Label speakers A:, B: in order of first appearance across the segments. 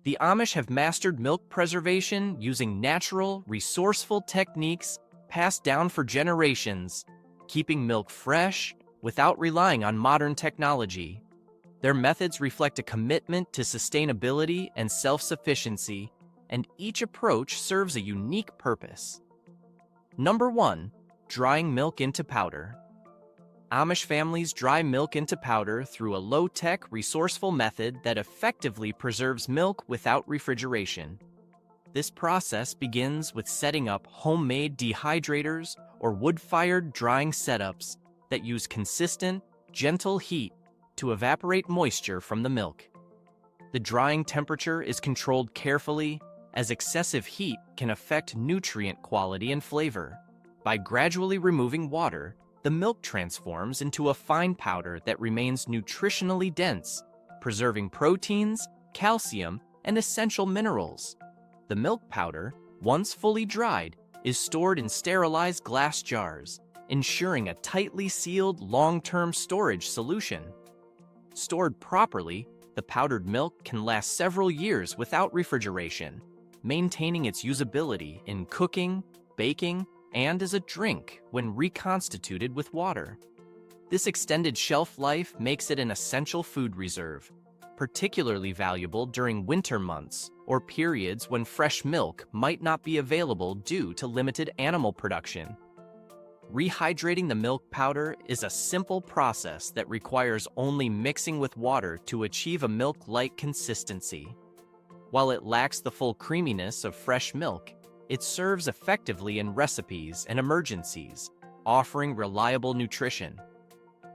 A: The Amish have mastered milk preservation using natural, resourceful techniques passed down for generations, keeping milk fresh without relying on modern technology. Their methods reflect a commitment to sustainability and self-sufficiency, and each approach serves a unique purpose. Number 1. Drying milk into powder. Amish families dry milk into powder through a low-tech, resourceful method that effectively preserves milk without refrigeration. This process begins with setting up homemade dehydrators or wood-fired drying setups that use consistent, gentle heat to evaporate moisture from the milk. The drying temperature is controlled carefully, as excessive heat can affect nutrient quality and flavor. By gradually removing water, the milk transforms into a fine powder that remains nutritionally dense, preserving proteins, calcium, and essential minerals. The milk powder, once fully dried, is stored in sterilized glass jars, ensuring a tightly sealed long-term storage solution. Stored properly, the powdered milk can last several years without refrigeration, maintaining its usability in cooking, baking, and as a drink when reconstituted with water. This extended shelf life makes it an essential food reserve, particularly valuable during winter months or periods when fresh milk might not be available due to limited animal production. Rehydrating the milk powder is a simple process that requires only mixing with water to achieve a milk-like consistency. While it lacks the full creaminess of fresh milk, it serves effectively in recipes and emergencies, offering reliable nutrition.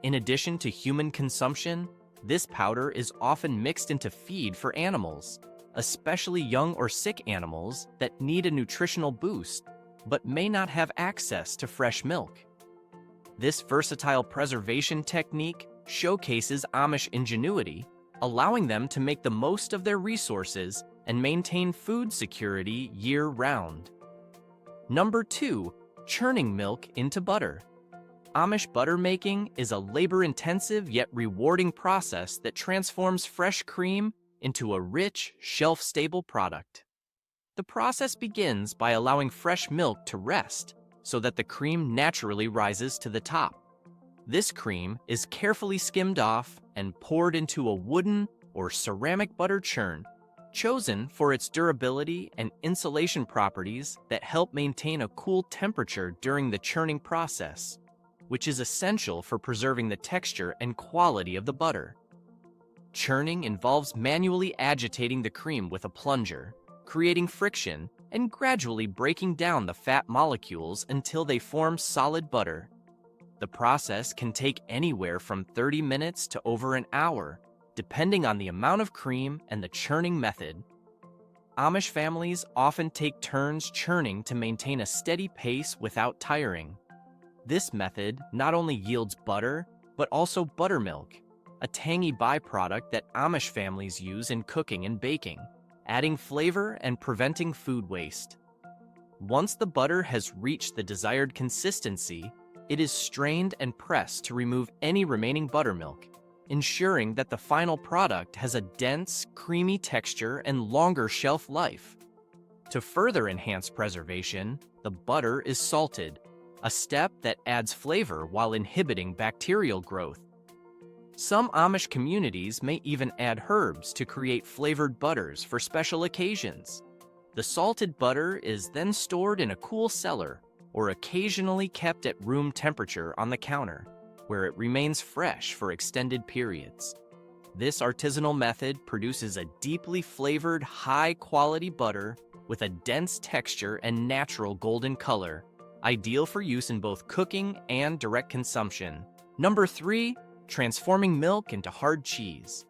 A: In addition to human consumption, this powder is often mixed into feed for animals, especially young or sick animals that need a nutritional boost but may not have access to fresh milk. This versatile preservation technique showcases Amish ingenuity, allowing them to make the most of their resources and maintain food security year-round. Number 2. Churning milk into butter. Amish butter making is a labor-intensive yet rewarding process that transforms fresh cream into a rich, shelf-stable product. The process begins by allowing fresh milk to rest so that the cream naturally rises to the top. This cream is carefully skimmed off and poured into a wooden or ceramic butter churn, chosen for its durability and insulation properties that help maintain a cool temperature during the churning process, which is essential for preserving the texture and quality of the butter. Churning involves manually agitating the cream with a plunger, creating friction, and gradually breaking down the fat molecules until they form solid butter. The process can take anywhere from 30 minutes to over an hour, depending on the amount of cream and the churning method. Amish families often take turns churning to maintain a steady pace without tiring. This method not only yields butter, but also buttermilk, a tangy byproduct that Amish families use in cooking and baking, adding flavor and preventing food waste. Once the butter has reached the desired consistency, it is strained and pressed to remove any remaining buttermilk, ensuring that the final product has a dense, creamy texture and longer shelf life. To further enhance preservation, the butter is salted, a step that adds flavor while inhibiting bacterial growth. Some Amish communities may even add herbs to create flavored butters for special occasions. The salted butter is then stored in a cool cellar or occasionally kept at room temperature on the counter, where it remains fresh for extended periods. This artisanal method produces a deeply flavored, high-quality butter with a dense texture and natural golden color, ideal for use in both cooking and direct consumption. Number 3. Transforming milk into hard cheese.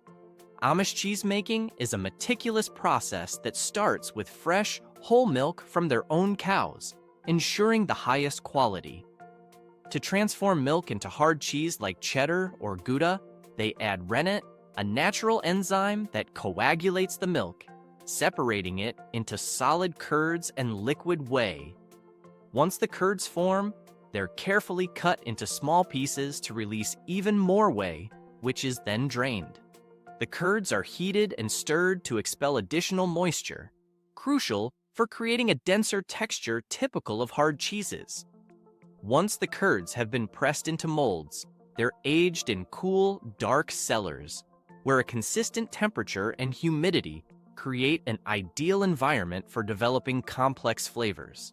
A: Amish cheese making is a meticulous process that starts with fresh, whole milk from their own cows, ensuring the highest quality. To transform milk into hard cheese like cheddar or Gouda, they add rennet, a natural enzyme that coagulates the milk, separating it into solid curds and liquid whey. Once the curds form, they're carefully cut into small pieces to release even more whey, which is then drained. The curds are heated and stirred to expel additional moisture, crucial for creating a denser texture typical of hard cheeses. Once the curds have been pressed into molds, they're aged in cool, dark cellars, where a consistent temperature and humidity create an ideal environment for developing complex flavors.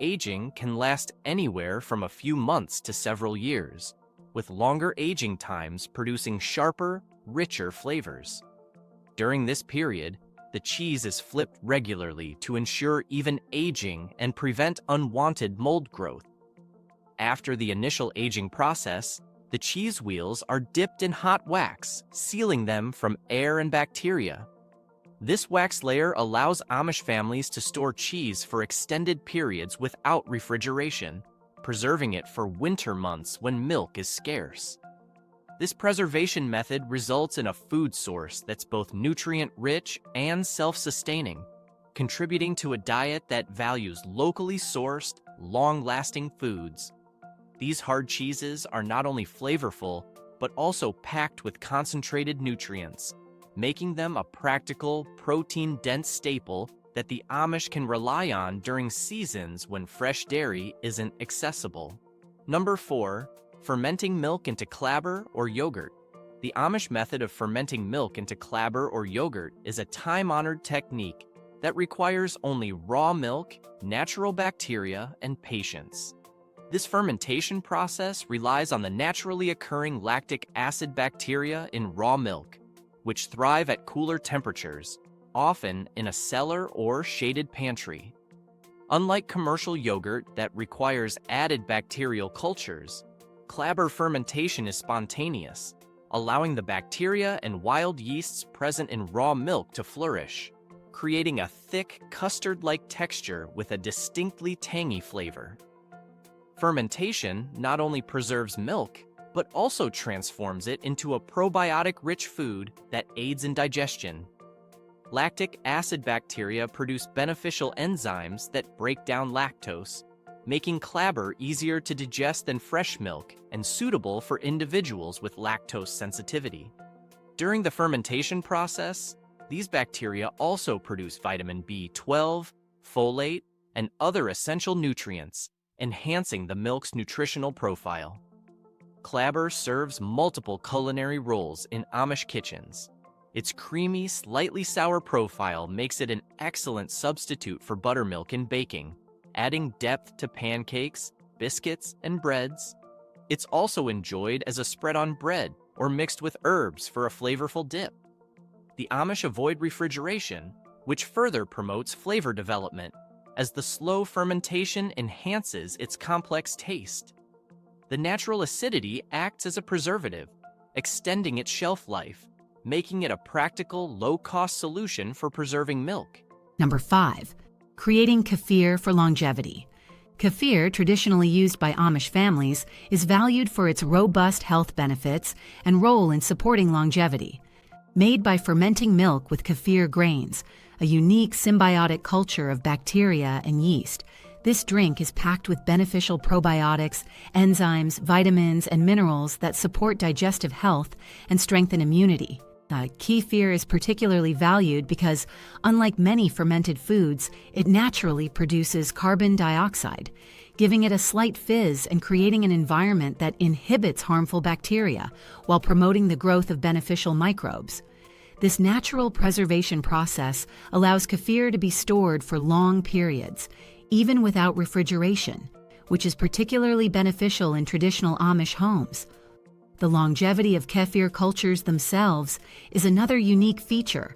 A: Aging can last anywhere from a few months to several years, with longer aging times producing sharper, richer flavors. During this period, the cheese is flipped regularly to ensure even aging and prevent unwanted mold growth. After the initial aging process, the cheese wheels are dipped in hot wax, sealing them from air and bacteria. This wax layer allows Amish families to store cheese for extended periods without refrigeration, preserving it for winter months when milk is scarce. This preservation method results in a food source that's both nutrient-rich and self-sustaining, contributing to a diet that values locally sourced, long-lasting foods. These hard cheeses are not only flavorful, but also packed with concentrated nutrients, making them a practical, protein-dense staple that the Amish can rely on during seasons when fresh dairy isn't accessible. Number 4. Fermenting milk into Clabber or yogurt. The Amish method of fermenting milk into Clabber or yogurt is a time-honored technique that requires only raw milk, natural bacteria, and patience. This fermentation process relies on the naturally occurring lactic acid bacteria in raw milk, which thrive at cooler temperatures, often in a cellar or shaded pantry. Unlike commercial yogurt that requires added bacterial cultures, Clabber fermentation is spontaneous, allowing the bacteria and wild yeasts present in raw milk to flourish, creating a thick, custard-like texture with a distinctly tangy flavor. Fermentation not only preserves milk, but also transforms it into a probiotic-rich food that aids in digestion. Lactic acid bacteria produce beneficial enzymes that break down lactose, making Clabber easier to digest than fresh milk and suitable for individuals with lactose sensitivity. During the fermentation process, these bacteria also produce vitamin B12, folate, and other essential nutrients, enhancing the milk's nutritional profile. Clabber serves multiple culinary roles in Amish kitchens. Its creamy, slightly sour profile makes it an excellent substitute for buttermilk in baking, adding depth to pancakes, biscuits, and breads. It's also enjoyed as a spread on bread or mixed with herbs for a flavorful dip. The Amish avoid refrigeration, which further promotes flavor development, as the slow fermentation enhances its complex taste. The natural acidity acts as a preservative, extending its shelf life, making it a practical, low-cost solution for preserving milk.
B: Number 5. Creating kefir for longevity. Kefir, traditionally used by Amish families, is valued for its robust health benefits and role in supporting longevity. Made by fermenting milk with kefir grains, a unique symbiotic culture of bacteria and yeast, this drink is packed with beneficial probiotics, enzymes, vitamins, and minerals that support digestive health and strengthen immunity. Kefir is particularly valued because, unlike many fermented foods, it naturally produces carbon dioxide, giving it a slight fizz and creating an environment that inhibits harmful bacteria while promoting the growth of beneficial microbes. This natural preservation process allows kefir to be stored for long periods, even without refrigeration, which is particularly beneficial in traditional Amish homes. The longevity of kefir cultures themselves is another unique feature.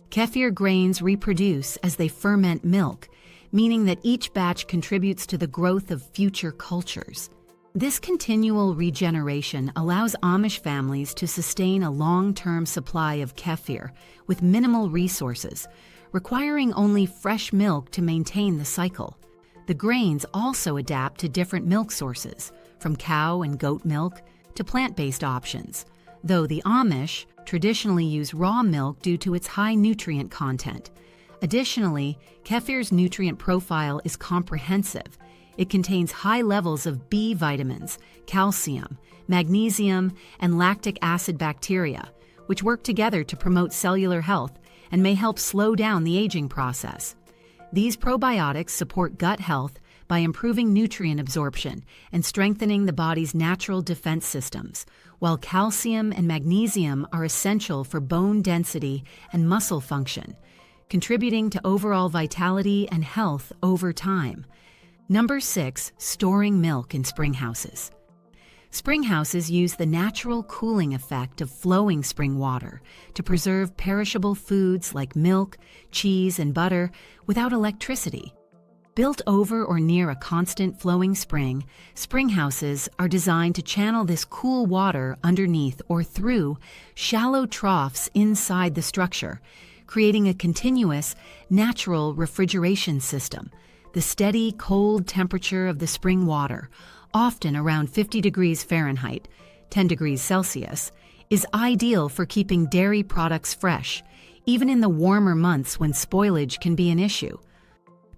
B: Kefir grains reproduce as they ferment milk, meaning that each batch contributes to the growth of future cultures. This continual regeneration allows Amish families to sustain a long-term supply of kefir with minimal resources, requiring only fresh milk to maintain the cycle. The grains also adapt to different milk sources, from cow and goat milk to plant-based options, though the Amish traditionally use raw milk due to its high nutrient content. Additionally, kefir's nutrient profile is comprehensive. It contains high levels of B vitamins, calcium, magnesium, and lactic acid bacteria, which work together to promote cellular health and may help slow down the aging process. These probiotics support gut health by improving nutrient absorption and strengthening the body's natural defense systems, while calcium and magnesium are essential for bone density and muscle function, contributing to overall vitality and health over time. Number 6, storing milk in spring houses. Spring houses use the natural cooling effect of flowing spring water to preserve perishable foods like milk, cheese, and butter without electricity. Built over or near a constant flowing spring, spring houses are designed to channel this cool water underneath or through shallow troughs inside the structure, creating a continuous, natural refrigeration system. The steady, cold temperature of the spring water, often around 50 degrees Fahrenheit, 10 degrees Celsius, is ideal for keeping dairy products fresh, even in the warmer months when spoilage can be an issue.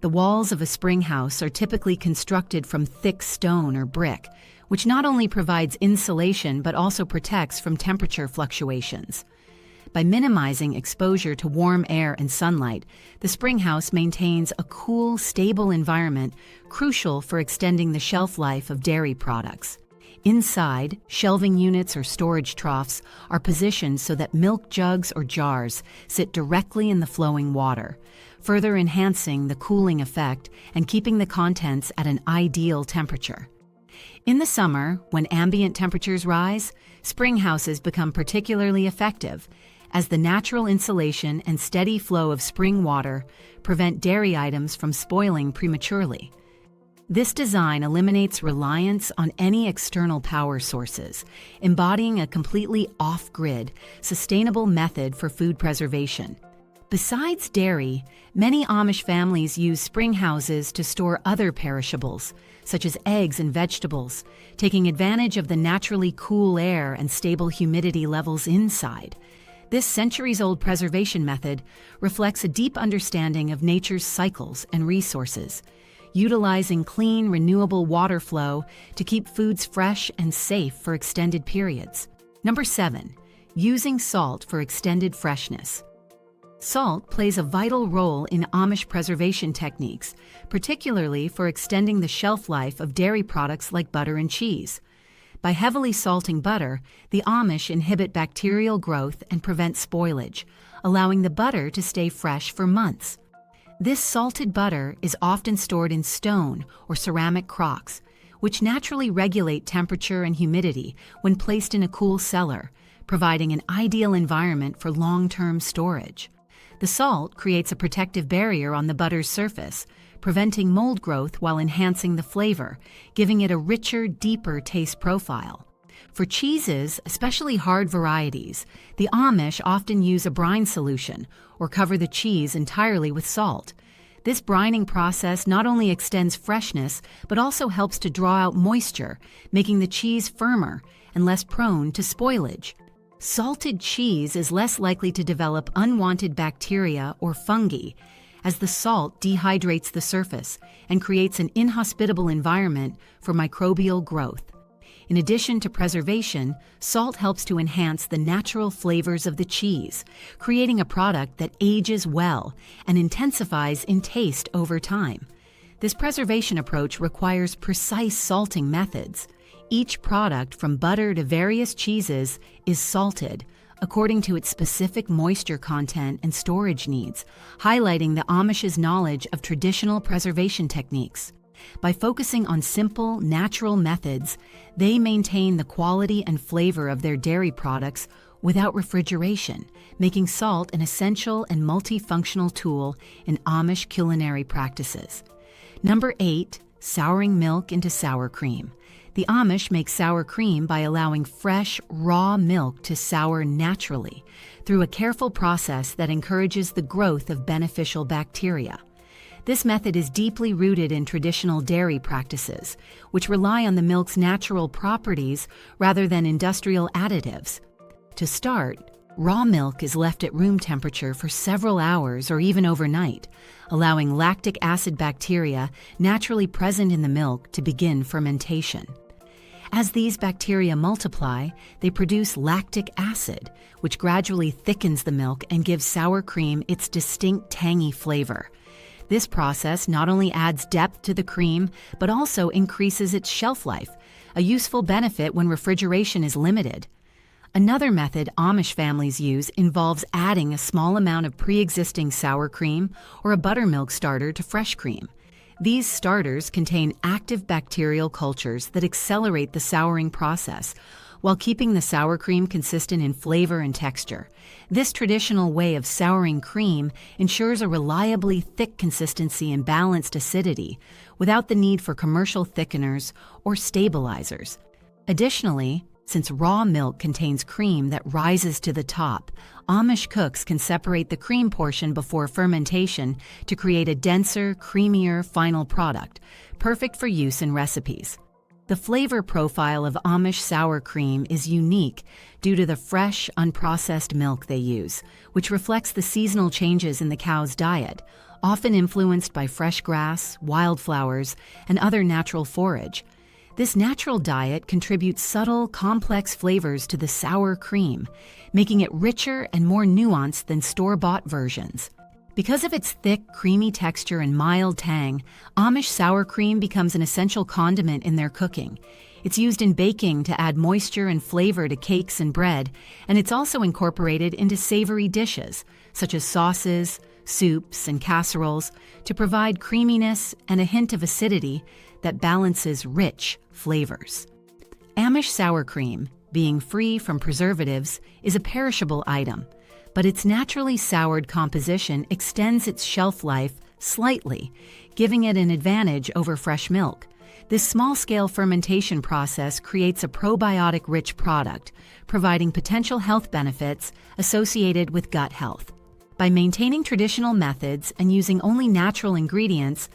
B: The walls of a spring house are typically constructed from thick stone or brick, which not only provides insulation but also protects from temperature fluctuations. By minimizing exposure to warm air and sunlight, the spring house maintains a cool, stable environment crucial for extending the shelf life of dairy products. Inside, shelving units or storage troughs are positioned so that milk jugs or jars sit directly in the flowing water, further enhancing the cooling effect and keeping the contents at an ideal temperature. In the summer, when ambient temperatures rise, spring houses become particularly effective, as the natural insulation and steady flow of spring water prevent dairy items from spoiling prematurely. This design eliminates reliance on any external power sources, embodying a completely off-grid, sustainable method for food preservation. Besides dairy, many Amish families use spring houses to store other perishables, such as eggs and vegetables, taking advantage of the naturally cool air and stable humidity levels inside. This centuries-old preservation method reflects a deep understanding of nature's cycles and resources, utilizing clean, renewable water flow to keep foods fresh and safe for extended periods. Number 7, using salt for extended freshness. Salt plays a vital role in Amish preservation techniques, particularly for extending the shelf life of dairy products like butter and cheese. By heavily salting butter, the Amish inhibit bacterial growth and prevent spoilage, allowing the butter to stay fresh for months. This salted butter is often stored in stone or ceramic crocks, which naturally regulate temperature and humidity when placed in a cool cellar, providing an ideal environment for long-term storage. The salt creates a protective barrier on the butter's surface, preventing mold growth while enhancing the flavor, giving it a richer, deeper taste profile. For cheeses, especially hard varieties, the Amish often use a brine solution or cover the cheese entirely with salt. This brining process not only extends freshness, but also helps to draw out moisture, making the cheese firmer and less prone to spoilage. Salted cheese is less likely to develop unwanted bacteria or fungi, as the salt dehydrates the surface and creates an inhospitable environment for microbial growth. In addition to preservation, salt helps to enhance the natural flavors of the cheese, creating a product that ages well and intensifies in taste over time. This preservation approach requires precise salting methods. Each product, from butter to various cheeses, is salted according to its specific moisture content and storage needs, highlighting the Amish's knowledge of traditional preservation techniques. By focusing on simple, natural methods, they maintain the quality and flavor of their dairy products without refrigeration, making salt an essential and multifunctional tool in Amish culinary practices. Number 8, souring milk into sour cream. The Amish make sour cream by allowing fresh, raw milk to sour naturally through a careful process that encourages the growth of beneficial bacteria. This method is deeply rooted in traditional dairy practices, which rely on the milk's natural properties rather than industrial additives. To start, raw milk is left at room temperature for several hours or even overnight, allowing lactic acid bacteria naturally present in the milk to begin fermentation. As these bacteria multiply, they produce lactic acid, which gradually thickens the milk and gives sour cream its distinct tangy flavor. This process not only adds depth to the cream, but also increases its shelf life, a useful benefit when refrigeration is limited. Another method Amish families use involves adding a small amount of pre-existing sour cream or a buttermilk starter to fresh cream. These starters contain active bacterial cultures that accelerate the souring process, while keeping the sour cream consistent in flavor and texture. This traditional way of souring cream ensures a reliably thick consistency and balanced acidity without the need for commercial thickeners or stabilizers. Additionally, since raw milk contains cream that rises to the top, Amish cooks can separate the cream portion before fermentation to create a denser, creamier final product, perfect for use in recipes. The flavor profile of Amish sour cream is unique due to the fresh, unprocessed milk they use, which reflects the seasonal changes in the cow's diet, often influenced by fresh grass, wildflowers, and other natural forage. This natural diet contributes subtle, complex flavors to the sour cream, making it richer and more nuanced than store-bought versions. Because of its thick, creamy texture and mild tang, Amish sour cream becomes an essential condiment in their cooking. It's used in baking to add moisture and flavor to cakes and bread, and it's also incorporated into savory dishes, such as sauces, soups, and casseroles, to provide creaminess and a hint of acidity that balances rich flavors. Amish sour cream, being free from preservatives, is a perishable item, but its naturally soured composition extends its shelf life slightly, giving it an advantage over fresh milk. This small-scale fermentation process creates a probiotic-rich product, providing potential health benefits associated with gut health. By maintaining traditional methods and using only natural ingredients,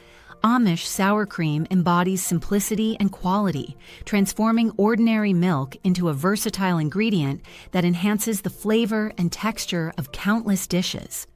B: Amish sour cream embodies simplicity and quality, transforming ordinary milk into a versatile ingredient that enhances the flavor and texture of countless dishes.